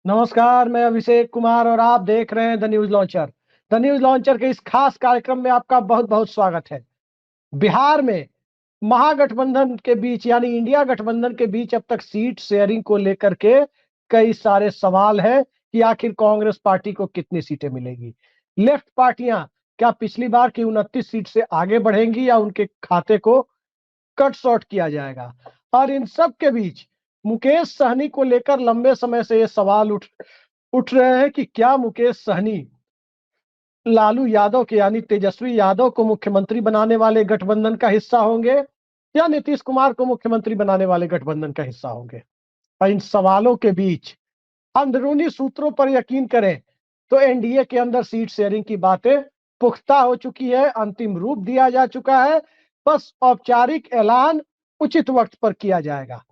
नमस्कार, मैं अभिषेक कुमार और आप देख रहे हैं the news launcher. The news launcher के इस खास कार्यक्रम में आपका बहुत बहुत स्वागत है। बिहार में महागठबंधन के बीच यानी इंडिया गठबंधन के बीच अब तक सीट शेयरिंग को लेकर के कई सारे सवाल हैं कि आखिर कांग्रेस पार्टी को कितनी सीटें मिलेगी। लेफ्ट पार्टियां क्या पिछली बार की 29 सीट से आगे बढ़ेंगी या उनके खाते को कट शॉर्ट किया जाएगा। और इन सब के बीच मुकेश सहनी को लेकर लंबे समय से ये सवाल उठ रहे हैं कि क्या मुकेश सहनी लालू यादव के यानी तेजस्वी यादव को मुख्यमंत्री बनाने वाले गठबंधन का हिस्सा होंगे या नीतीश कुमार को मुख्यमंत्री बनाने वाले गठबंधन का हिस्सा होंगे। और इन सवालों के बीच अंदरूनी सूत्रों पर यकीन करें तो एनडीए के अंदर सीट शेयरिंग की बातें पुख्ता हो चुकी है, अंतिम रूप दिया जा चुका है। बस औपचारिक ऐलान उचित वक्त पर किया जाएगा।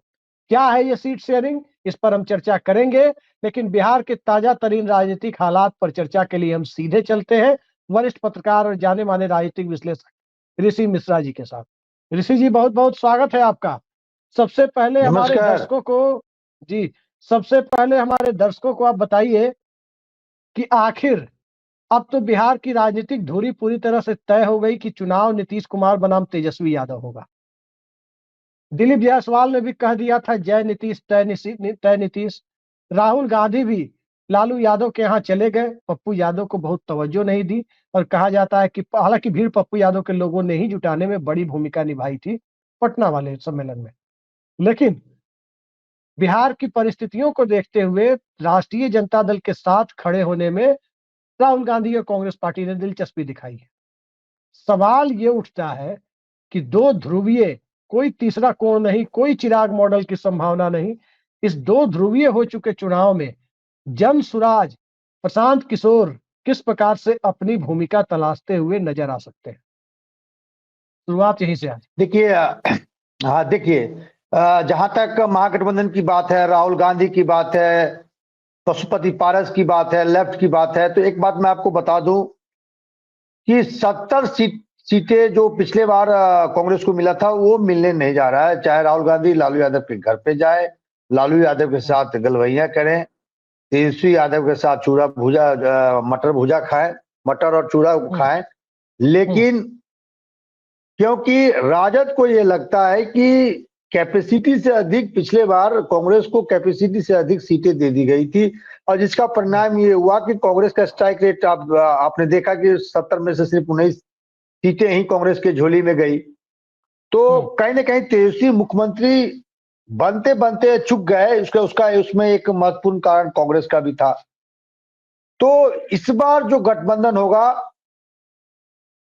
क्या है ये सीट शेयरिंग, इस पर हम चर्चा करेंगे। लेकिन बिहार के ताजा तरीन राजनीतिक हालात पर चर्चा के लिए हम सीधे चलते हैं वरिष्ठ पत्रकार और जाने माने राजनीतिक विश्लेषक ऋषि मिश्रा जी के साथ। ऋषि जी, बहुत बहुत स्वागत है आपका। सबसे पहले हमारे नमस्कार। दर्शकों को जी सबसे पहले हमारे दर्शकों को आप बताइए कि आखिर अब तो बिहार की राजनीतिक धुरी पूरी तरह से तय हो गई कि चुनाव नीतीश कुमार बनाम तेजस्वी यादव होगा। दिलीप जायसवाल ने भी कह दिया था जय नीतीश तय नीतीश। राहुल गांधी भी लालू यादव के यहाँ चले गए, पप्पू यादव को बहुत तवज्जो नहीं दी और कहा जाता है कि हालांकि भीड़ पप्पू यादव के लोगों ने ही जुटाने में बड़ी भूमिका निभाई थी पटना वाले सम्मेलन में। लेकिन बिहार की परिस्थितियों को देखते हुए राष्ट्रीय जनता दल के साथ खड़े होने में राहुल गांधी और कांग्रेस पार्टी ने दिलचस्पी दिखाई है। सवाल ये उठता है कि दो ध्रुवीय, कोई तीसरा कोण नहीं, कोई चिराग मॉडल की संभावना नहीं, इस दो ध्रुवीय हो चुके चुनाव में जन सुराज प्रशांत किशोर किस प्रकार से अपनी भूमिका तलाशते हुए नजर आ सकते हैं। शुरुआत यहीं से आज देखिए, हाँ देखिए, जहां तक महागठबंधन की बात है, राहुल गांधी की बात है, पशुपति पारस की बात है, लेफ्ट की बात है, तो एक बात मैं आपको बता दूं कि 70 सीटें जो पिछले बार कांग्रेस को मिला था वो मिलने नहीं जा रहा है। चाहे राहुल गांधी लालू यादव के घर पे जाए, लालू यादव के साथ गलवैया करें, तेजस्वी यादव के साथ चूड़ा भुजा मटर भुजा खाए, मटर और चूड़ा खाएं, लेकिन क्योंकि राजद को ये लगता है कि कैपेसिटी से अधिक, पिछले बार कांग्रेस को कैपेसिटी से अधिक सीटें दे दी गई थी और जिसका परिणाम ये हुआ कि कांग्रेस का स्ट्राइक रेट आपने देखा कि 70 में से सिर्फ 19 सीटें ही कांग्रेस के झोली में गई। तो कहीं ना कहीं तेजस्वी मुख्यमंत्री बनते बनते चुक गए। उसमें एक महत्वपूर्ण कारण कांग्रेस का भी था। तो इस बार जो गठबंधन होगा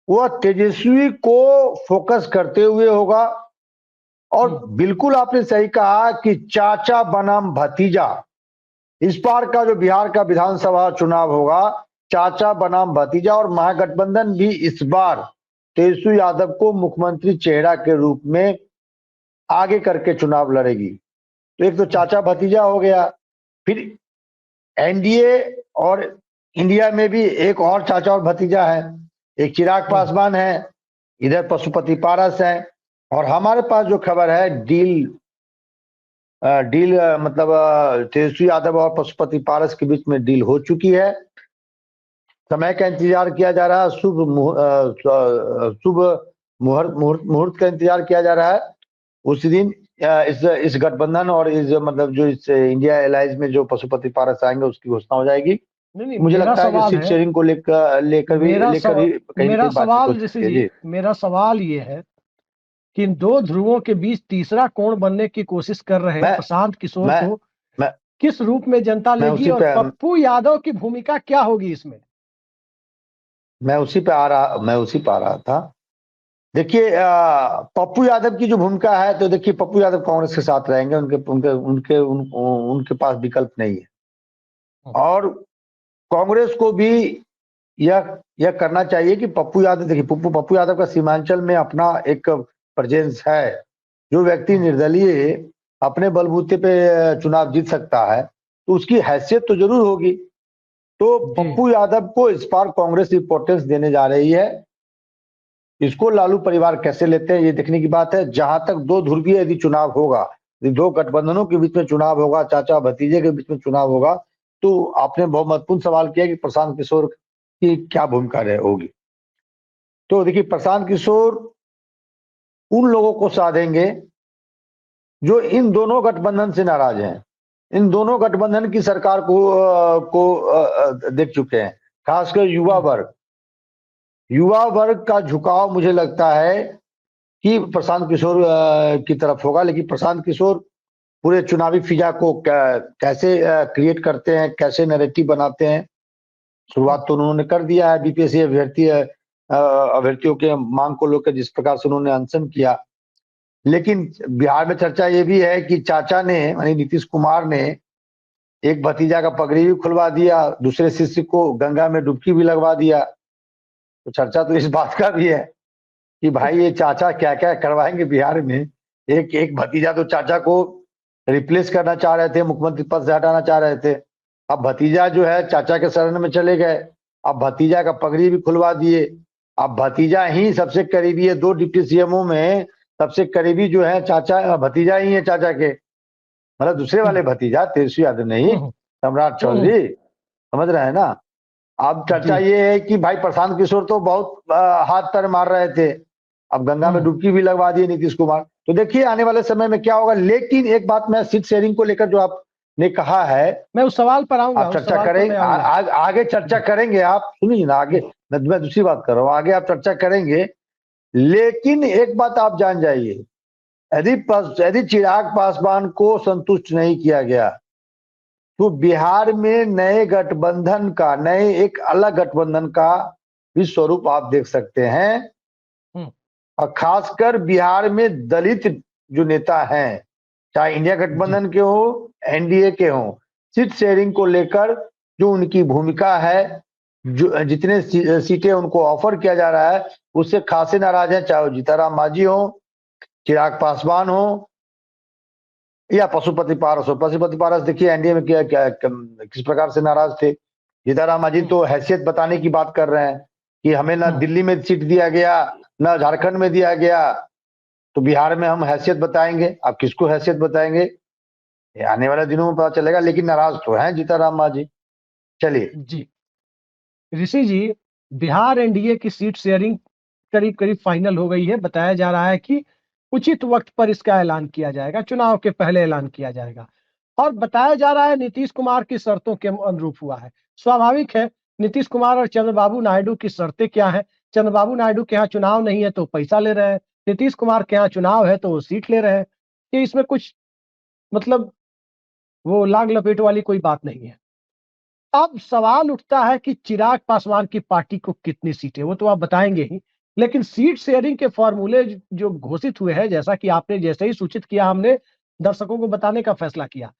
वह तेजस्वी को फोकस करते हुए होगा और बिल्कुल आपने सही कहा कि चाचा बनाम भतीजा, इस बार का जो बिहार का विधानसभा चुनाव होगा चाचा बनाम भतीजा, और महागठबंधन भी इस बार तेजस्वी यादव को मुख्यमंत्री चेहरा के रूप में आगे करके चुनाव लड़ेगी। तो एक तो चाचा भतीजा हो गया, फिर एनडीए और इंडिया में भी एक और चाचा और भतीजा है, एक चिराग पासवान है, इधर पशुपति पारस है, और हमारे पास जो खबर है डील मतलब तेजस्वी यादव और पशुपति पारस के बीच में डील हो चुकी है। समय का इंतजार किया जा रहा है, शुभ मुहूर्त का इंतजार किया जा रहा है। उसी दिन इस गठबंधन और इस मतलब जो इस इंडिया एलायंस में जो पशुपति पारस आएंगे उसकी घोषणा हो जाएगी। नहीं, मुझे लगता है कि सीट शेयरिंग को लेकर भी कहीं मेरा सवाल बातचीत हो ऋषि सकती है। जी, मेरा सवाल ये है कि इन दो ध्रुवों के बीच तीसरा कोण बनने की कोशिश कर रहे मैं प्रशांत किशोर मैं को मैं किस रूप में जनता मैं लेगी उसी और पे पप्पू यादव की भूमिका क्या होगी इसमें। मैं उसी पे आ रहा था। देखिए, पप्पू यादव की जो भूमिका है, तो देखिए पप्पू यादव कांग्रेस के साथ रहेंगे, उनके उनके उनके उन, उनके पास विकल्प नहीं है। और कांग्रेस को भी यह करना चाहिए कि पप्पू यादव, देखिए पप्पू यादव का सीमांचल में अपना एक प्रेजेंस है। जो व्यक्ति निर्दलीय अपने बलबूते पे चुनाव जीत सकता है तो उसकी हैसियत तो जरूर होगी। तो पप्पू यादव को इस बार कांग्रेस इंपॉर्टेंस देने जा रही है। इसको लालू परिवार कैसे लेते हैं ये देखने की बात है। जहां तक दो ध्रुवीय यदि चुनाव होगा, यदि दो गठबंधनों के बीच में चुनाव होगा, चाचा भतीजे के बीच में चुनाव होगा, तो आपने बहुत महत्वपूर्ण सवाल किया कि प्रशांत किशोर की क्या भूमिका होगी। तो देखिए, प्रशांत किशोर उन लोगों को साधेंगे जो इन दोनों गठबंधन से नाराज हैं, इन दोनों गठबंधन की सरकार को देख चुके हैं, खासकर युवा वर्ग का झुकाव मुझे लगता है कि प्रशांत किशोर की तरफ होगा। लेकिन प्रशांत किशोर पूरे चुनावी फिजा को कैसे क्रिएट करते हैं, कैसे नैरेटिव बनाते हैं, शुरुआत तो उन्होंने कर दिया है। बीपीएससी अभ्यर्थियों के मांग को लेकर जिस प्रकार से उन्होंने अनशन किया, लेकिन बिहार में चर्चा ये भी है कि चाचा ने यानी नीतीश कुमार ने एक भतीजा का पगड़ी भी खुलवा दिया, दूसरे शिष्य को गंगा में डुबकी भी लगवा दिया। तो चर्चा तो इस बात का भी है कि भाई ये चाचा क्या क्या करवाएंगे बिहार में। एक भतीजा तो चाचा को रिप्लेस करना चाह रहे थे, मुख्यमंत्री पद से हटाना चाह रहे थे। अब भतीजा जो है चाचा के शरण में चले गए, अब भतीजा का पगड़ी भी खुलवा दिए। अब भतीजा ही सबसे करीबी है, 2 डिप्टी सीएमओ में सबसे करीबी जो है चाचा भतीजा ही है चाचा के, मतलब दूसरे वाले भतीजा तेजस्वी यादव नहीं, सम्राट चौधरी, समझ रहे हैं ना। अब चर्चा ये है कि भाई प्रशांत किशोर तो बहुत हाथ पैर मार रहे थे, अब गंगा में डुबकी भी लगवा दिए नीतीश कुमार। तो देखिए आने वाले समय में क्या होगा। लेकिन एक बात मैं सीट शेयरिंग को लेकर जो आपने कहा है, मैं उस सवाल पर आऊंगा, आप चर्चा करेंगे, आगे चर्चा करेंगे। आप सुनिए ना, आगे मैं दूसरी बात कर रहा हूँ, आगे आप चर्चा करेंगे। लेकिन एक बात आप जान जाइए, यदि चिराग पासवान को संतुष्ट नहीं किया गया तो बिहार में नए एक अलग गठबंधन का भी स्वरूप आप देख सकते हैं। और खासकर बिहार में दलित जो नेता हैं, चाहे इंडिया गठबंधन के हो, एनडीए के हो, सीट शेयरिंग को लेकर जो उनकी भूमिका है, जो जितने सीटें उनको ऑफर किया जा रहा है, उससे खासे नाराज हैं। चाहे वो जीताराम मांझी हो, चिराग पासवान हो या पशुपति पारस देखिए एनडीए में किस प्रकार से नाराज थे। जीताराम मांझी तो हैसियत बताने की बात कर रहे हैं कि हमें ना दिल्ली में सीट दिया गया, ना झारखंड में दिया गया, तो बिहार में हम हैसियत बताएंगे। अब किसको हैसियत बताएंगे, आने वाले दिनों में पता चलेगा। लेकिन नाराज तो हैं जीताराम मांझी। चलिए जी ऋषि जी, बिहार एनडीए की सीट शेयरिंग करीब करीब फाइनल हो गई है। बताया जा रहा है कि उचित वक्त पर इसका ऐलान किया जाएगा, चुनाव के पहले ऐलान किया जाएगा। और बताया जा रहा है नीतीश कुमार की शर्तों के अनुरूप हुआ है। स्वाभाविक है, नीतीश कुमार और चंद्रबाबू नायडू की शर्तें क्या है। चंद्रबाबू नायडू के यहाँ चुनाव नहीं है तो पैसा ले रहे हैं, नीतीश कुमार के यहाँ चुनाव है तो वो सीट ले रहे हैं। कि इसमें कुछ मतलब वो लाग लपेट वाली कोई बात नहीं है। अब सवाल उठता है कि चिराग पासवान की पार्टी को कितनी सीटें, वो तो आप बताएंगे ही, लेकिन सीट शेयरिंग के फॉर्मूले जो घोषित हुए हैं, जैसा कि आपने जैसे ही सूचित किया, हमने दर्शकों को बताने का फैसला किया,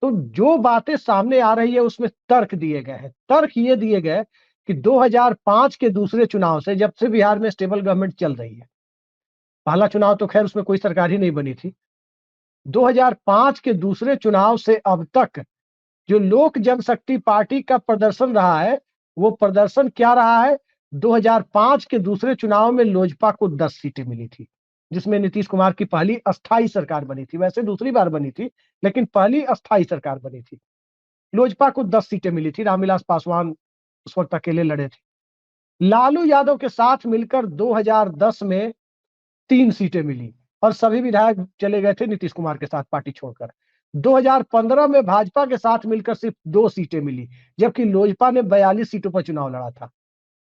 तो जो बातें सामने आ रही है उसमें तर्क दिए गए हैं। तर्क ये दिए गए कि 2005 के दूसरे चुनाव से, जब से बिहार में स्टेबल गवर्नमेंट चल रही है, पहला चुनाव तो खैर उसमें कोई सरकार ही नहीं बनी थी, 2005 के दूसरे चुनाव से अब तक जो लोक जनशक्ति पार्टी का प्रदर्शन रहा है, वो प्रदर्शन क्या रहा है। 2005 के दूसरे चुनाव में लोजपा को 10 सीटें मिली थी, जिसमें नीतीश कुमार की पहली अस्थाई सरकार बनी थी। वैसे दूसरी बार बनी थी, लेकिन पहली अस्थाई सरकार बनी थी। लोजपा को 10 सीटें मिली थी, रामविलास पासवान उस वक्त अकेले लड़े थे। लालू यादव के साथ मिलकर 2010 में 3 सीटें मिली और सभी विधायक चले गए थे नीतीश कुमार के साथ पार्टी छोड़कर। 2015 में भाजपा के साथ मिलकर सिर्फ 2 सीटें मिली, जबकि लोजपा ने 42 सीटों पर चुनाव लड़ा था।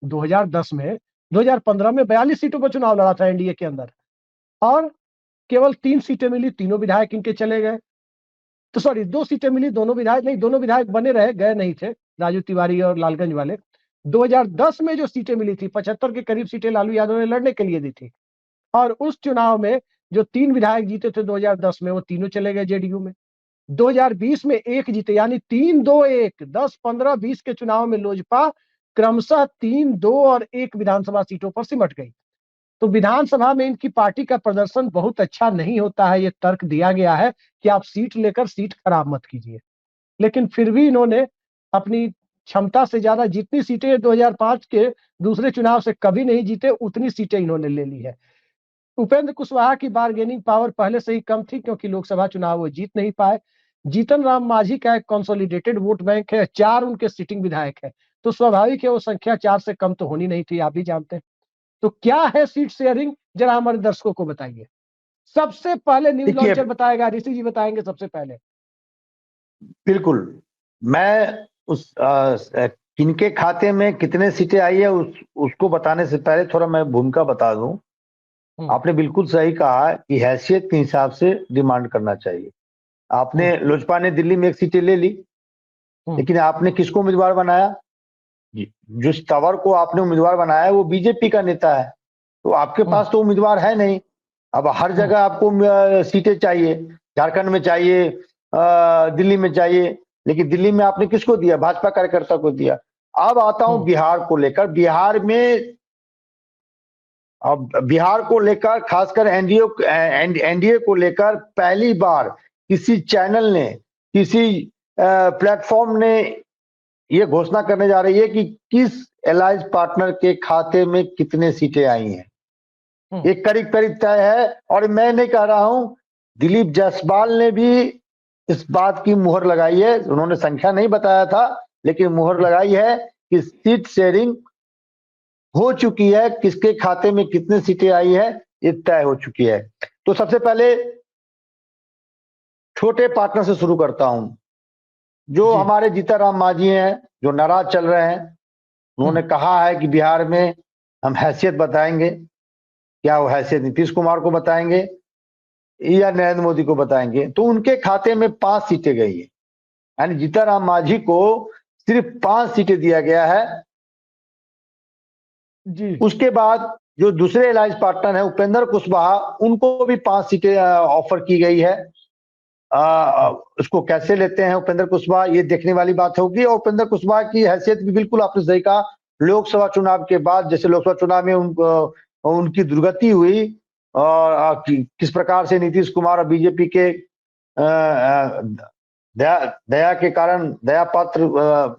2015 में 42 सीटों पर चुनाव लड़ा था एनडीए के अंदर, और केवल 3 सीटें मिली, तीनों विधायक इनके चले गए। तो सॉरी, 2 सीटें मिली, दोनों विधायक बने रहे, गए नहीं थे, राजू तिवारी और लालगंज वाले। 2010 में जो सीटें मिली थी, 75 के करीब सीटें लालू यादव ने लड़ने के लिए दी थी, और उस चुनाव में जो 3 विधायक जीते थे 2010 में, वो तीनों चले गए जेडीयू में। 2020 में 1 जीते, यानी 3-2-1, 10, 15, 20 के चुनाव में लोजपा क्रमशः 3, 2 और 1 विधानसभा सीटों पर सिमट गई। तो विधानसभा में इनकी पार्टी का प्रदर्शन बहुत अच्छा नहीं होता है। ये तर्क दिया गया है कि आप सीट लेकर सीट खराब मत कीजिए, लेकिन फिर भी इन्होंने अपनी क्षमता से ज्यादा, जितनी सीटें 2005 के दूसरे चुनाव से कभी नहीं जीते, उतनी सीटें इन्होंने ले ली है। उपेंद्र कुशवाहा की बार्गेनिंग पावर पहले से ही कम थी, क्योंकि लोकसभा चुनाव वो जीत नहीं पाए। जीतन राम मांझी का एक कंसोलिडेटेड वोट बैंक है, 4 उनके सिटिंग विधायक है, तो स्वाभाविक है वो संख्या 4 से कम तो होनी नहीं थी, आप भी जानते हैं। तो क्या है सीट शेयरिंग, जरा हमारे दर्शकों को बताइए। सबसे पहले न्यूज देखिए, लॉन्चर बताएगा, ऋषि जी बताएंगे सबसे पहले। बिल्कुल। मैं उस किनके खाते में कितने सीटें आई है उसको बताने से पहले थोड़ा मैं भूमिका बता दूं। आपने बिल्कुल सही कहा कि हैसियत के हिसाब से डिमांड करना चाहिए। आपने लोजपा ने दिल्ली में 1 सीटें ले ली, लेकिन आपने किसको उम्मीदवार बनाया? जिस तंवर को आपने उम्मीदवार बनाया है वो बीजेपी का नेता है, तो आपके पास तो उम्मीदवार है नहीं। अब हर जगह आपको सीटें चाहिए, झारखंड में चाहिए, दिल्ली में चाहिए, लेकिन दिल्ली में आपने किसको दिया? भाजपा कार्यकर्ता को दिया। अब आता हूं बिहार को लेकर। बिहार को लेकर खासकर एनडीए को लेकर पहली बार किसी चैनल ने, किसी प्लेटफॉर्म ने ये घोषणा करने जा रही है कि किस एलायंस पार्टनर के खाते में कितने सीटें आई हैं। एक करीब करीब तय है, और मैं नहीं कह रहा हूं, दिलीप जायसवाल ने भी इस बात की मुहर लगाई है। उन्होंने संख्या नहीं बताया था, लेकिन मुहर लगाई है कि सीट शेयरिंग हो चुकी है, किसके खाते में कितने सीटें आई है ये तय हो चुकी है। तो सबसे पहले छोटे पार्टनर से शुरू करता हूं। जो हमारे जीतनराम मांझी हैं, जो नाराज चल रहे हैं, उन्होंने कहा है कि बिहार में हम हैसियत बताएंगे। क्या वो हैसियत नीतीश कुमार को बताएंगे या नरेंद्र मोदी को बताएंगे? तो उनके खाते में 5 सीटें गई है, यानी जीतनराम मांझी को सिर्फ 5 सीटें दिया गया है। उसके बाद जो दूसरे अलायंस पार्टनर है उपेंद्र कुशवाहा, उनको भी 5 सीटें ऑफर की गई है। उसको कैसे लेते हैं उपेंद्र कुशवाहा, ये देखने वाली बात होगी। और उपेंद्र कुशवाहा की हैसियत भी बिल्कुल आपने सही कहा, लोकसभा चुनाव के बाद, जैसे लोकसभा चुनाव में उनकी दुर्गति हुई और किस प्रकार से नीतीश कुमार और बीजेपी के दया के कारण दया पात्र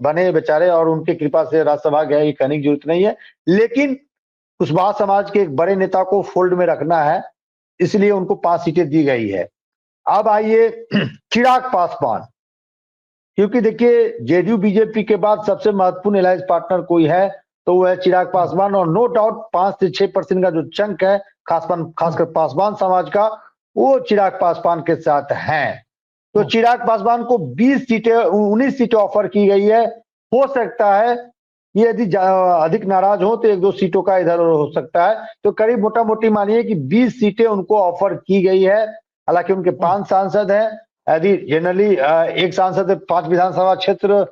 बने बेचारे, और उनकी कृपा से राज्यसभा गए, ये कहने की जरूरत नहीं है। लेकिन कुशवाहा समाज के एक बड़े नेता को फोल्ड में रखना है, इसलिए उनको 5 सीटें दी गई है। अब आइए चिराग पासवान, क्योंकि देखिए जेडीयू बीजेपी के बाद सबसे महत्वपूर्ण अलायंस पार्टनर कोई है तो वो है चिराग पासवान, और नो डाउट 5 से 6% का जो चंक है खासकर पासवान समाज का, वो चिराग पासवान के साथ है। तो चिराग पासवान को 19 सीटें ऑफर की गई है। हो सकता है ये यदि अधिक नाराज हो तो 1-2 सीटों का इधर हो सकता है। तो करीब मोटा मोटी मानिए कि 20 सीटें उनको ऑफर की गई है। हालांकि उनके 5 सांसद हैं। यदि जनरली एक सांसद 5 विधानसभा क्षेत्र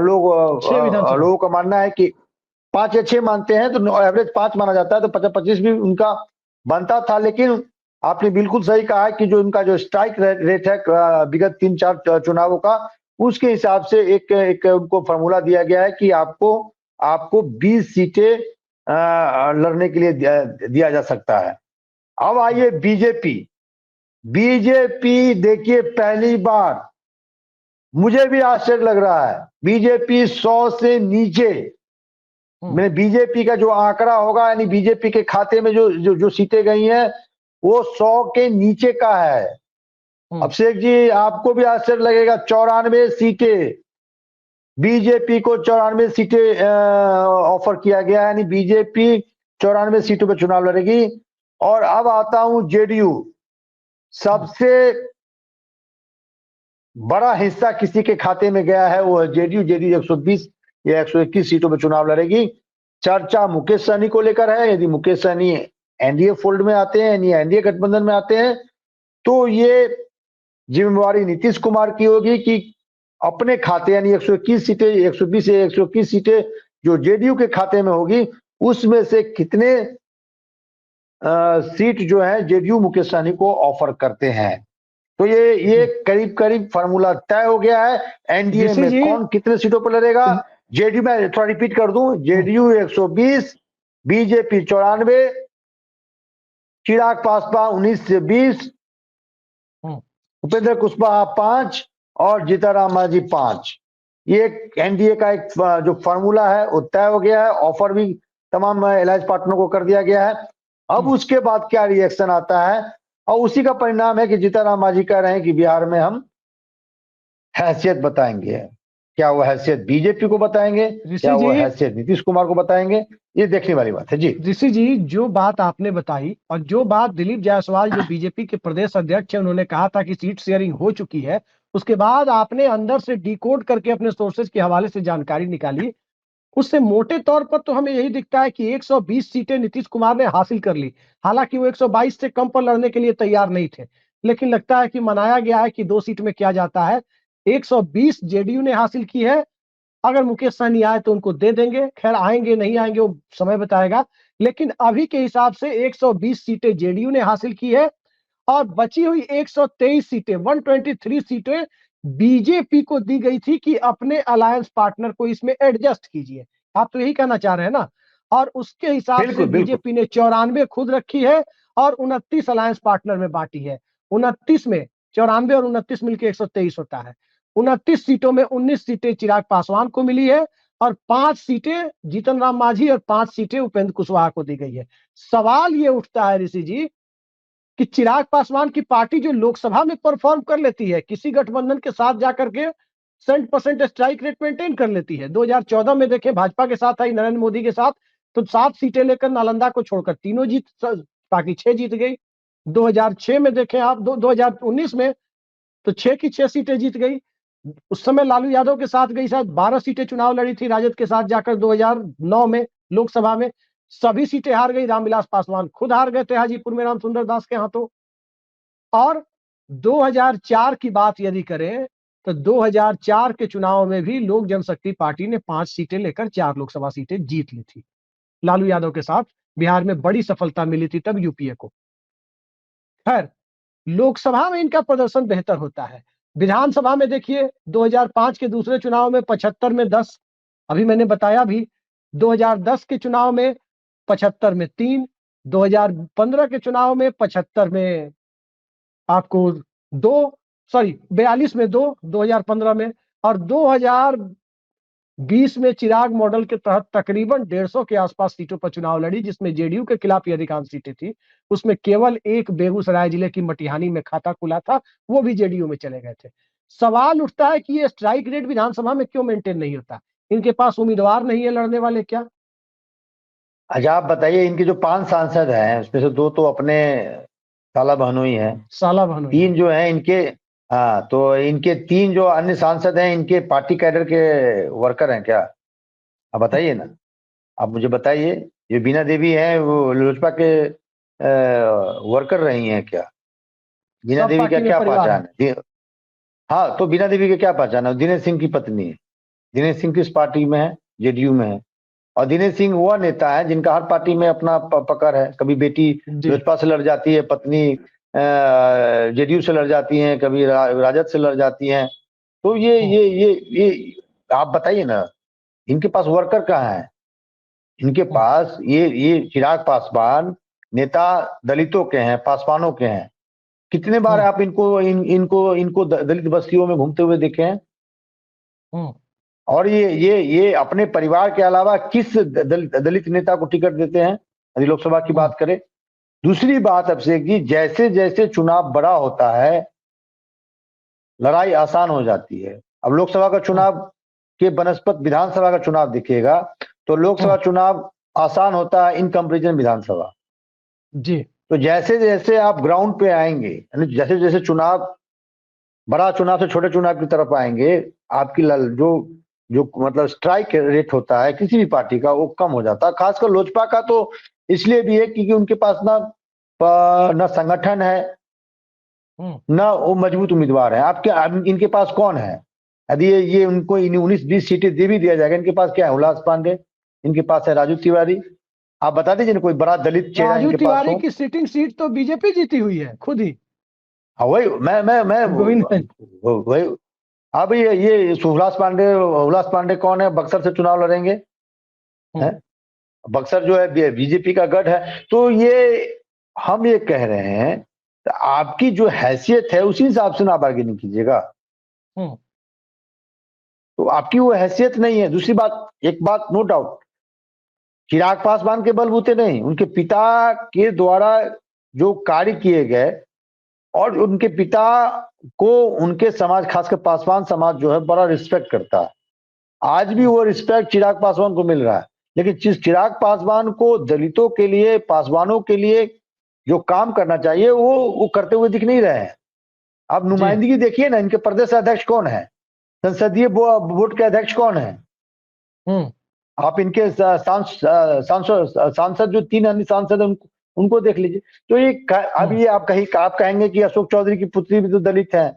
लोगों का मानना है कि 5 या 6 मानते हैं, तो एवरेज 5 माना जाता है, तो 25 भी उनका बनता था। लेकिन आपने बिल्कुल सही कहा है कि जो इनका जो स्ट्राइक रेट है विगत 3-4 चुनावों का, उसके हिसाब से एक उनको फॉर्मूला दिया गया है कि आपको 20 सीटें लड़ने के लिए दिया जा सकता है। अब आइए बीजेपी देखिए पहली बार, मुझे भी आश्चर्य लग रहा है, बीजेपी 100 से नीचे, मैंने बीजेपी का जो आंकड़ा होगा, यानी बीजेपी के खाते में जो सीटें गई हैं वो 100 के नीचे का है। अभिषेक जी आपको भी आश्चर्य लगेगा, 94 सीटें, बीजेपी को 94 सीटें ऑफर किया गया, यानी बीजेपी 94 सीटों पर चुनाव लड़ेगी। और अब आता हूं जेडीयू, सबसे बड़ा हिस्सा किसी के खाते में गया है वो जेडीयू 120 या 121 सीटों पर चुनाव लड़ेगी। चर्चा मुकेश सहनी को लेकर है। यदि मुकेश सहनी एनडीए फोल्ड में आते हैं, यानी एनडीए गठबंधन में आते हैं, तो ये जिम्मेवारी नीतीश कुमार की होगी कि अपने खाते, यानी 121 सीटें, 120 या 121 सीटें जो जेडीयू के खाते में होगी, उसमें से कितने सीट जो है जेडीयू मुकेश सहनी को ऑफर करते हैं। तो ये करीब करीब फार्मूला तय हो गया है। एनडीए में कौन कितने सीटों पर लड़ेगा। जेडीयू में थोड़ा रिपीट कर दूं, जेडीयू 120, बीजेपी 94, चिराग पासवान 19 से 20, उपेंद्र कुशवाहा 5 और जीतनराम मांझी 5। ये एनडीए का एक जो फार्मूला है वो तय हो गया है। ऑफर भी तमाम अलायंस पार्टनर को कर दिया गया है। अब उसके बाद क्या रिएक्शन आता है, और उसी का परिणाम है कि जीतनराम मांझी कह रहे हैं कि बिहार में हम हैसियत बताएंगे, क्या वो हैसियत बीजेपी को बताएंगे, क्या ऋषि वो जी, हैसियत नीतीश कुमार को बताएंगे, ये देखने वाली बात है जी। ऋषि जी, जो बात आपने बताई और जो बात दिलीप जायसवाल जो बीजेपी के प्रदेश अध्यक्ष है उन्होंने कहा था कि सीट शेयरिंग हो चुकी है, उसके बाद आपने अंदर से डिकोड करके अपने सोर्सेज के हवाले से जानकारी निकाली, उससे मोटे तौर पर तो हमें यही दिखता है कि 120 सीटें नीतीश कुमार ने हासिल कर ली। हालांकि वो 122 से कम पर लड़ने के लिए तैयार नहीं थे, लेकिन लगता है कि मनाया गया है कि 2 सीट में क्या जाता है। 120 जेडीयू ने हासिल की है। अगर मुकेश सहनी आए तो उनको दे देंगे, खैर आएंगे नहीं आएंगे वो समय बताएगा, लेकिन अभी के हिसाब से 120 सीटें जेडीयू ने हासिल की है और बची हुई 123 सीटें 123 सीटें बीजेपी को दी गई थी कि अपने अलायंस पार्टनर को इसमें एडजस्ट कीजिए। आप तो यही कहना चाह रहे हैं ना। और उसके हिसाब से बिल्कुल बिल्कुल। बीजेपी ने 94 खुद रखी है और 29 अलायंस पार्टनर में बांटी है। 29 में 94 और 29 मिलकर 123 होता है। 29 सीटों में 19 सीटें चिराग पासवान को मिली है और 5 सीटें जीतन राम मांझी और 5 सीटें उपेंद्र कुशवाहा को दी गई है। सवाल ये उठता है ऋषि जी कि चिराग पासवान की पार्टी जो लोकसभा में परफॉर्म कर लेती है, किसी गठबंधन के साथ जाकर के 100% स्ट्राइक रेट मेंटेन कर लेती है। 2014 में देखें भाजपा के साथ आई नरेंद्र मोदी के साथ, तो 7 सीटें लेकर नालंदा को छोड़कर तीनों जीत, बाकी 6 जीत गई। 2006 में देखें आप, 2019 में तो 6 की 6 सीटें जीत गई। उस समय लालू यादव के साथ गई, शायद 12 सीटें चुनाव लड़ी थी राजद के साथ जाकर 2009 में लोकसभा में, सभी सीटें हार गई। रामविलास पासवान खुद हार गए थे हाजीपुर में रामसुंदर दास के हाथों। और 2004 की बात यदि करें तो 2004 के चुनाव में भी लोक जनशक्ति पार्टी ने 5 सीटें लेकर 4 लोकसभा सीटें जीत ली थी। लालू यादव के साथ बिहार में बड़ी सफलता मिली थी तब यूपीए को। खैर, लोकसभा में इनका प्रदर्शन बेहतर होता है। विधानसभा में देखिए 2005 के दूसरे चुनाव में 75 में 10, अभी मैंने बताया भी। 2010 के चुनाव में 75 में 3, 2015 के चुनाव में 75 में आपको 2, सॉरी 42 में 2, 2015 में, और 2020 में चिराग मॉडल के तहत तकरीबन 150 के आसपास सीटों पर चुनाव लड़ी, जिसमें जेडीयू के खिलाफ ही अधिकांश सीटें थी। उसमें केवल एक बेगूसराय जिले की मटिहानी में खाता खुला था, वो भी जेडीयू में चले गए थे। सवाल उठता है कि ये स्ट्राइक रेट विधानसभा में क्यों मेंटेन नहीं होता? इनके पास उम्मीदवार नहीं है लड़ने वाले क्या? अच्छा आप बताइए, इनके जो 5 सांसद हैं उसमें से 2 तो अपने साला बहनोई हैं, साला भनोई है। 3 जो हैं इनके, हाँ तो इनके 3 जो अन्य सांसद हैं इनके पार्टी कैडर के वर्कर हैं क्या? आप बताइए ना, आप मुझे बताइए। ये बीना देवी हैं वो लोजपा के वर्कर रही हैं क्या? बीना सब देवी का पार्टी में क्या परिवार है। पहचान है? हाँ तो बीना देवी का क्या पहचान है? दिनेश सिंह की पत्नी है। दिनेश सिंह किस पार्टी में है? जेडीयू में है। और दिनेश सिंह वह नेता है जिनका हर पार्टी में अपना पकड़ है। कभी बेटी जी। लोजपा से लड़ जाती है, पत्नी जेडीयू से लड़ जाती हैं, कभी राजद से लड़ जाती हैं। तो ये आप बताइए ना, इनके पास वर्कर कहाँ है? इनके पास ये चिराग पासवान नेता दलितों के हैं, पासवानों के हैं। कितने बार आप इनको दलित बस्तियों में घूमते हुए देखे हैं? और ये अपने परिवार के अलावा किस दलित नेता को टिकट देते हैं यदि लोकसभा की बात करें? दूसरी बात अभिषेक जी, जैसे जैसे चुनाव बड़ा होता है लड़ाई आसान हो जाती है। अब लोकसभा का चुनाव के बनस्पत विधानसभा का चुनाव दिखेगा तो लोकसभा चुनाव आसान होता है इन कंपेरिजन विधानसभा। जी। तो जैसे जैसे आप ग्राउंड पे आएंगे, यानी जैसे जैसे बड़ा चुनाव से छोटे चुनाव की तरफ आएंगे, आपकी जो जो मतलब स्ट्राइक रेट होता है किसी भी पार्टी का वो कम हो जाता है। खासकर लोजपा का तो इसलिए भी है क्योंकि उनके पास ना संगठन है, ना वो मजबूत उम्मीदवार है। आपके इनके पास कौन है? यदि ये उनको 19-20 सीटें दे भी दिया जाएगा, इनके पास क्या है? उल्लास पांडे, इनके पास है राजू तिवारी। आप बता दीजिए ना कोई बड़ा दलित चेहरा राजू इनके पास तिवारी हो। की सिटिंग सीट तो बीजेपी जीती हुई है खुद ही। हाँ वही मैं गोविंद। वही। अब ये उल्लास पांडे कौन है? बक्सर से चुनाव लड़ेंगे हैं? बक्सर जो है बीजेपी का गढ़ है। तो हम ये कह रहे हैं तो आपकी जो हैसियत है उसी हिसाब से ना बार्गेनिंग कीजिएगा। तो आपकी वो हैसियत नहीं है। दूसरी बात, एक बात नो डाउट, चिराग पासवान के बलबूते नहीं, उनके पिता के द्वारा जो कार्य किए गए और उनके पिता को उनके समाज, खासकर पासवान समाज जो है बड़ा रिस्पेक्ट करता है। आज भी वो रिस्पेक्ट चिराग पासवान को मिल रहा है, लेकिन चिराग पासवान को दलितों के लिए, पासवानों के लिए जो काम करना चाहिए वो करते हुए दिख नहीं रहे हैं। आप नुमाइंदगी देखिए ना, इनके प्रदेश अध्यक्ष कौन है, संसदीय बोर्ड के अध्यक्ष कौन है, आप इनके सांसद जो 3 अन्य सांसद है उनको देख लीजिए। तो ये अब ये आप कहेंगे कि अशोक चौधरी की पुत्री भी तो दलित है,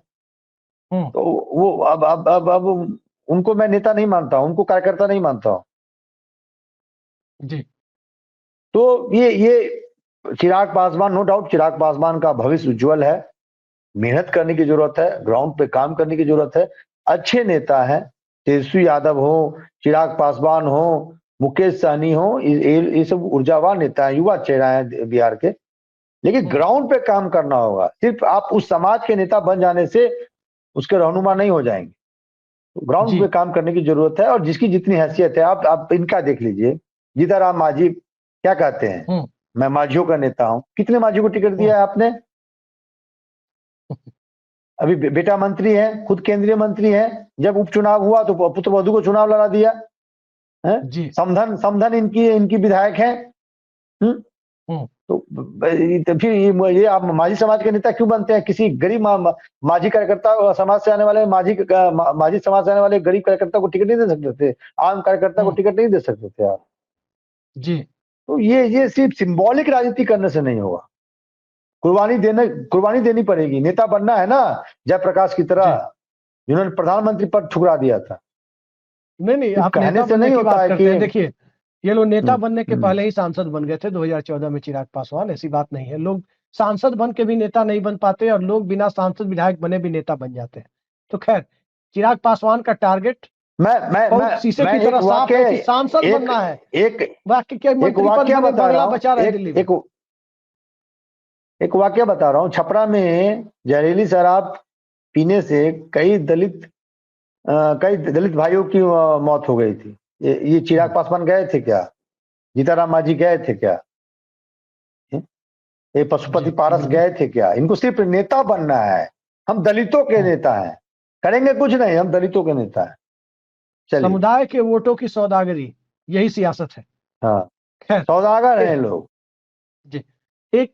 तो वो अब उनको मैं नेता नहीं मानता हूं, उनको कार्यकर्ता नहीं मानता हूं जी। तो ये चिराग पासवान, नो डाउट चिराग पासवान का भविष्य उज्जवल है। मेहनत करने की जरूरत है, ग्राउंड पे काम करने की जरूरत है। अच्छे नेता हैं, तेजस्वी यादव हो, चिराग पासवान हो, मुकेश सहनी हो, ये सब ऊर्जावान नेता है, युवा चेहरा है बिहार के। लेकिन ग्राउंड पे काम करना होगा। सिर्फ आप उस समाज के नेता बन जाने से उसके रहनुमा नहीं हो जाएंगे। तो ग्राउंड पे काम करने की जरूरत है, और जिसकी जितनी हैसियत है, आप इनका देख लीजिए। जीताराम मांझी क्या कहते हैं, मैं मांझियों का नेता हूं। कितने मांझियों को टिकट दिया है आपने? अभी बेटा मंत्री है, खुद केंद्रीय मंत्री है। जब उपचुनाव हुआ तो पुत्रवधू को चुनाव लड़ा दिया है। समधन इनकी विधायक है। तो फिर ये आप मांझी समाज के नेता क्यों बनते हैं? किसी गरीब मांझी कार्यकर्ता समाज से आने वाले, मांझी समाज से आने वाले गरीब कार्यकर्ता को टिकट नहीं दे सकते थे? आम कार्यकर्ता को टिकट नहीं दे सकते थे आप जी। तो ये सिर्फ सिंबॉलिक राजनीति करने से नहीं होगा। कुर्बानी देनी पड़ेगी। नेता बनना है ना, जयप्रकाश की तरह, जिन्होंने प्रधानमंत्री पद ठुकरा दिया था। नहीं, आप कहने नेता से बनने नहीं की होता बात है करते कि हैं। देखिए, ये लोग नेता बनने के पहले ही सांसद बन गए थे 2014 में। चिराग पासवान, ऐसी बात नहीं है। लोग सांसद बन के भी नेता नहीं बन पाते, और लोग बिना सांसद विधायक बने भी नेता बन जाते हैं। तो खैर, चिराग पासवान का टारगेट बहुत शीशे की तरह साफ है कि सांसद बनना है। बाकी के मंत्री पद बने, बंगला बचा रहे दिल्ली में। एक वाक्य बता रहा हूँ। छपरा में जहरीली शराब पीने से कई दलित भाइयों की मौत हो गई थी। ये चिराग पासवान गए थे क्या? जीताराम मांझी गए थे क्या? ये पशुपति पारस गए थे क्या? इनको सिर्फ नेता बनना है। हम दलितों के नेता हैं, करेंगे कुछ नहीं, हम दलितों के नेता हैं। समुदाय के वोटों की सौदागरी, यही सियासत है। हाँ, सौदागर हैं लोग। जी। एक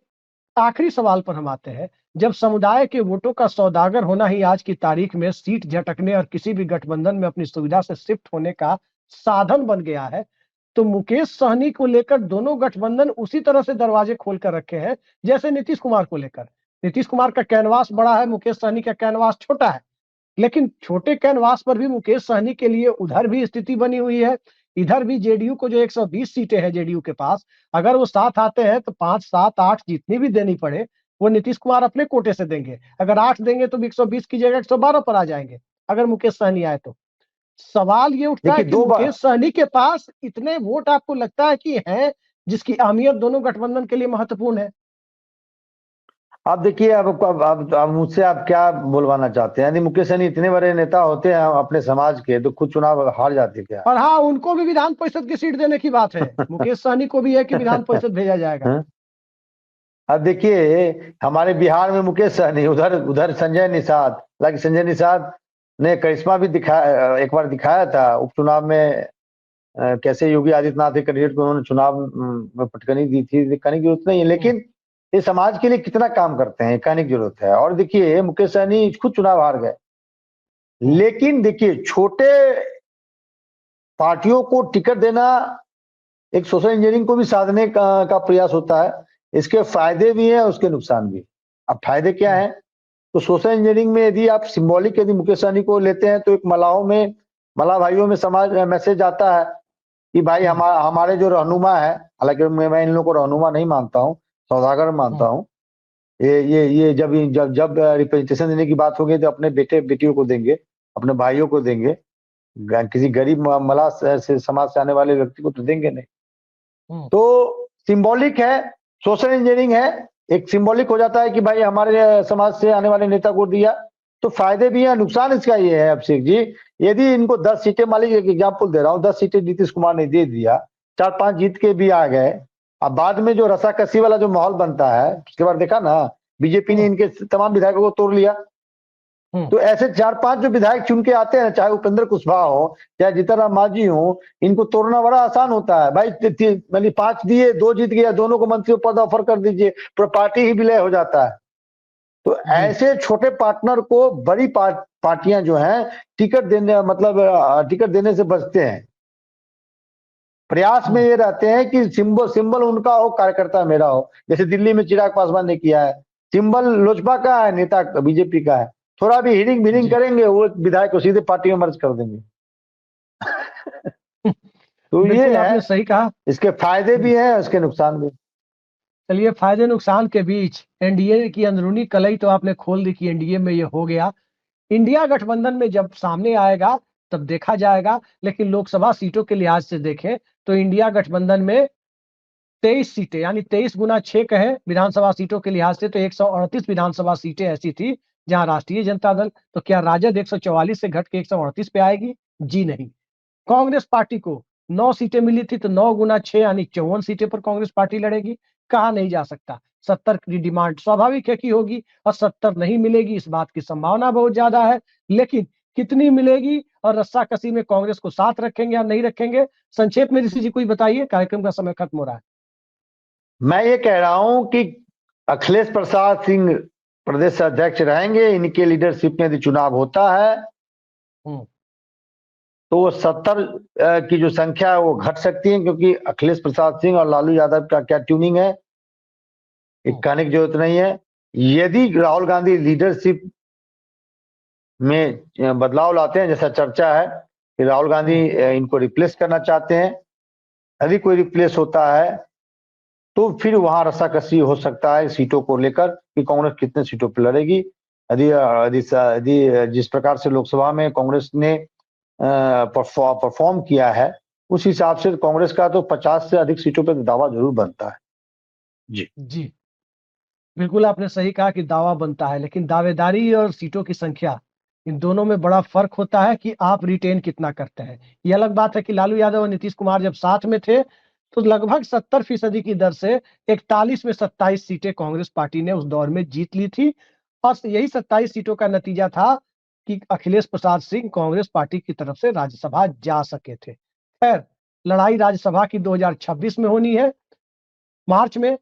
आखिरी सवाल पर हम आते हैं। जब समुदाय के वोटों का सौदागर होना ही आज की तारीख में सीट झटकने और किसी भी गठबंधन में अपनी सुविधा से शिफ्ट होने का साधन बन गया है, तो मुकेश सहनी को लेकर दोनों गठबंधन उसी तरह से दरवाजे खोलकर रखे हैं जैसे नीतीश कुमार को लेकर। नीतीश कुमार का कैनवास बड़ा है, मुकेश सहनी का कैनवास छोटा है। लेकिन छोटे कैनवास पर भी मुकेश सहनी के लिए उधर भी स्थिति बनी हुई है, इधर भी जेडीयू को जो 120 सीटें हैं जेडीयू के पास, अगर वो साथ आते हैं तो 5, 7, 8 जितनी भी देनी पड़े वो नीतीश कुमार अपने कोटे से देंगे। अगर 8 देंगे तो 120 की जगह 112 पर आ जाएंगे अगर मुकेश सहनी आए तो। सवाल ये उठता है कि मुकेश सहनी के पास इतने वोट आपको लगता है कि हैं जिसकी अहमियत दोनों गठबंधन के लिए महत्वपूर्ण है? आप देखिए, अब मुझसे आप क्या बुलवाना चाहते हैं? यदि मुकेश सहनी इतने बड़े नेता होते हैं अपने समाज के, तो खुद चुनाव हार जाते क्या? और हाँ, उनको भी विधान परिषद की सीट देने की बात है। मुकेश सहनी को भी है कि विधान परिषद भेजा जाएगा। अब देखिए, हमारे बिहार में मुकेश सहनी, उधर संजय निषाद। हालांकि संजय निषाद ने करिश्मा भी दिखाया, एक बार दिखाया था उपचुनाव में। कैसे योगी आदित्यनाथ के कैंडिडेट को उन्होंने चुनाव में पटकनी दी थी, कहने की जरूरत नहीं है। लेकिन ये समाज के लिए कितना काम करते हैं कहने की जरूरत है। और देखिए, मुकेश सहनी खुद चुनाव हार गए। लेकिन देखिए, छोटे पार्टियों को टिकट देना एक सोशल इंजीनियरिंग को भी साधने का प्रयास होता है। इसके फायदे भी हैं, उसके नुकसान भी। अब फायदे क्या है? तो सोशल इंजीनियरिंग में यदि आप सिंबॉलिक यदि मुकेश सहनी को लेते हैं तो एक मलाह भाइयों में समाज मैसेज आता है कि भाई हमारे जो रहनुमा है, हालांकि मैं इन लोगों को रहनुमा नहीं मानता हूँ, सौदागर मानता हूँ। ये जब रिप्रेजेंटेशन देने की बात होगी तो अपने बेटे बेटियों को देंगे, अपने भाइयों को देंगे, किसी गरीब मलाह से समाज से आने वाले व्यक्ति को तो देंगे नहीं। तो सिंबॉलिक है, सोशल इंजीनियरिंग है। एक सिंबॉलिक हो जाता है कि भाई हमारे समाज से आने वाले नेता को दिया। तो फायदे भी हैं, नुकसान इसका ये है अभिषेक जी, यदि इनको 10 सीटें, मान लीजिए एक एग्जाम्पल दे रहा हूँ, 10 सीटें नीतीश कुमार ने दे दिया, 4-5 जीत के भी आ गए। अब बाद में जो रसाकसी वाला जो माहौल बनता है, उसके बाद देखा ना बीजेपी ने इनके तमाम विधायकों को तोड़ लिया। तो ऐसे 4-5 जो विधायक चुन के आते हैं, चाहे उपेंद्र कुशवाहा हो, चाहे जीतन राम मांझी हो, इनको तोड़ना बड़ा आसान होता है भाई। मतलब 5 दिए, 2 जीत गया, दोनों को मंत्री पद ऑफर कर दीजिए, पूरा पार्टी ही विलय हो जाता है। तो ऐसे छोटे पार्टनर को बड़ी पार्टियां जो हैं टिकट देने, मतलब टिकट देने से बचते हैं। प्रयास में ये रहते हैं कि सिंबल उनका हो, कार्यकर्ता मेरा हो। जैसे दिल्ली में चिराग पासवान ने किया है, सिंबल लोजपा का है, नेता बीजेपी का है। थोड़ा भी हिरिंग करेंगे, वो विधायक को सीधे पार्टी में मर्ज कर देंगे। तो ये है, आपने सही कहा, इसके फायदे भी हैं, इसके नुकसान भी। चलिए, फायदे नुकसान के बीच एनडीए की अंदरूनी कलई तो आपने खोल दी कि एनडीए में ये हो गया। इंडिया गठबंधन में जब सामने आएगा तब देखा जाएगा, लेकिन लोकसभा सीटों के लिहाज से देखें तो इंडिया गठबंधन में 23 सीटें, यानी 23 गुना 6 कहें विधानसभा सीटों के लिहाज से, तो 138 विधानसभा सीटें ऐसी थी जहां राष्ट्रीय जनता दल, तो क्या राजद 144 से घट के 138 पे आएगी? जी नहीं। कांग्रेस पार्टी को 9 सीटें मिली थी, तो 9 गुना 6 यानी 54 सीटें पर कांग्रेस पार्टी लड़ेगी। कहा नहीं जा सकता। 70 की डिमांड स्वाभाविक है कि होगी, और 70 नहीं मिलेगी इस बात की संभावना बहुत ज्यादा है। लेकिन कितनी मिलेगी और रस्साकसी में कांग्रेस को साथ रखेंगे या नहीं रखेंगे, संक्षेप में ऋषि जी कोई बताइए, कार्यक्रम का समय खत्म हो रहा है। मैं ये कह रहा हूं कि अखिलेश प्रसाद सिंह प्रदेश अध्यक्ष रहेंगे। इनके लीडरशिप में यदि चुनाव होता है तो 70 की जो संख्या है वो घट सकती है, क्योंकि अखिलेश प्रसाद सिंह और लालू यादव का क्या ट्यूनिंग है, कहने की जरूरत नहीं है। यदि राहुल गांधी लीडरशिप में बदलाव लाते हैं, जैसा चर्चा है कि राहुल गांधी इनको रिप्लेस करना चाहते हैं, यदि कोई रिप्लेस होता है तो फिर वहां रस्साकसी हो सकता है सीटों को लेकर कि कांग्रेस कितने सीटों पर लड़ेगी। यदि जिस प्रकार से लोकसभा में कांग्रेस ने परफॉर्म किया है, उस हिसाब से कांग्रेस का तो 50 से अधिक सीटों पर दावा जरूर बनता है। जी बिल्कुल आपने सही कहा कि दावा बनता है, लेकिन दावेदारी और सीटों की संख्या, इन दोनों में बड़ा फर्क होता है कि आप रिटेन कितना करते हैं। ये अलग बात है कि लालू यादव और नीतीश कुमार जब साथ में थे तो लगभग 70% की दर से 41 में 27 सीटें कांग्रेस पार्टी ने उस दौर में जीत ली थी, और यही 27 सीटों का नतीजा था कि अखिलेश प्रसाद सिंह कांग्रेस पार्टी की तरफ से राज्यसभा जा सके थे। खैर, लड़ाई राज्यसभा की 2026 में होनी है, मार्च में।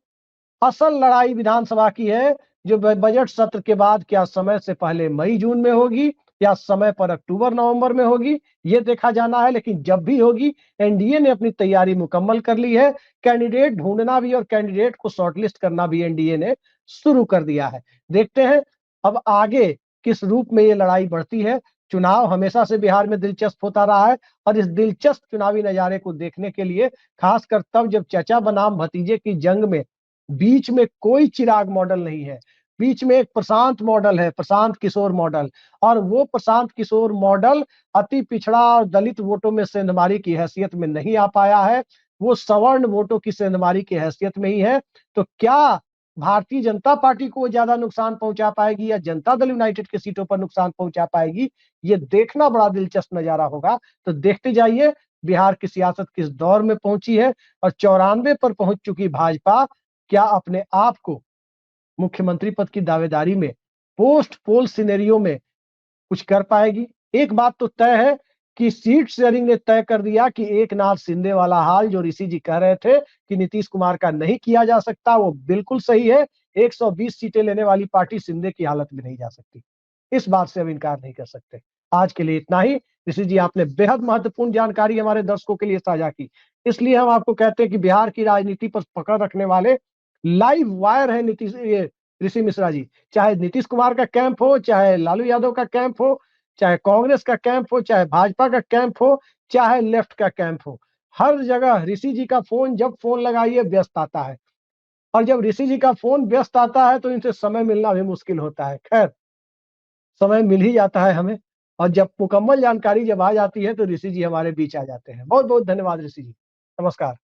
असल लड़ाई विधानसभा की है, जो बजट सत्र के बाद क्या समय से पहले मई जून में होगी या समय पर अक्टूबर नवंबर में होगी, ये देखा जाना है। लेकिन जब भी होगी, एनडीए ने अपनी तैयारी मुकम्मल कर ली है। कैंडिडेट ढूंढना भी और कैंडिडेट को शॉर्टलिस्ट करना भी एनडीए ने शुरू कर दिया है। देखते हैं अब आगे किस रूप में ये लड़ाई बढ़ती है। चुनाव हमेशा से बिहार में दिलचस्प होता रहा है, और इस दिलचस्प चुनावी नजारे को देखने के लिए, खासकर तब जब चचा बनाम भतीजे की जंग में बीच में कोई चिराग मॉडल नहीं है, बीच में एक प्रशांत मॉडल है, प्रशांत किशोर मॉडल। और वो प्रशांत किशोर मॉडल अति पिछड़ा और दलित वोटों में सेंधमारी की हैसियत में नहीं आ पाया है, वो सवर्ण वोटों की सेंधमारी की हैसियत में ही है। तो क्या भारतीय जनता पार्टी को ज्यादा नुकसान पहुंचा पाएगी या जनता दल यूनाइटेड की सीटों पर नुकसान पहुंचा पाएगी, ये देखना बड़ा दिलचस्प नजारा होगा। तो देखते जाइए बिहार की सियासत किस दौर में पहुंची है, और 94 पर पहुंच चुकी भाजपा क्या अपने आप को मुख्यमंत्री पद की दावेदारी में पोस्ट पोल सिनेरियो में कुछ कर पाएगी। एक बात तो तय है कि सीट शेयरिंग ने तय कर दिया कि एक नाथ शिंदे वाला हाल जो ऋषि जी कह रहे थे कि नीतीश कुमार का नहीं किया जा सकता, वो बिल्कुल सही है। 120 सीटें लेने वाली पार्टी शिंदे की हालत में नहीं जा सकती, इस बात से अब इनकार नहीं कर सकते। आज के लिए इतना ही। ऋषि जी, आपने बेहद महत्वपूर्ण जानकारी हमारे दर्शकों के लिए साझा की, इसलिए हम आपको कहते हैं कि बिहार की राजनीति पर पकड़ रखने वाले लाइव वायर है नीतीश, ये ऋषि मिश्रा जी। चाहे नीतीश कुमार का कैंप हो, चाहे लालू यादव का कैंप हो, चाहे कांग्रेस का कैंप हो, चाहे भाजपा का कैंप हो, चाहे लेफ्ट का कैंप हो, हर जगह ऋषि जी का फोन, जब फोन लगाइए व्यस्त आता है, और जब ऋषि जी का फोन व्यस्त आता है तो इनसे समय मिलना भी मुश्किल होता है। खैर, समय मिल ही जाता है हमें, और जब मुकम्मल जानकारी जब आ जाती है तो ऋषि जी हमारे बीच आ जाते हैं। बहुत बहुत धन्यवाद ऋषि जी, नमस्कार।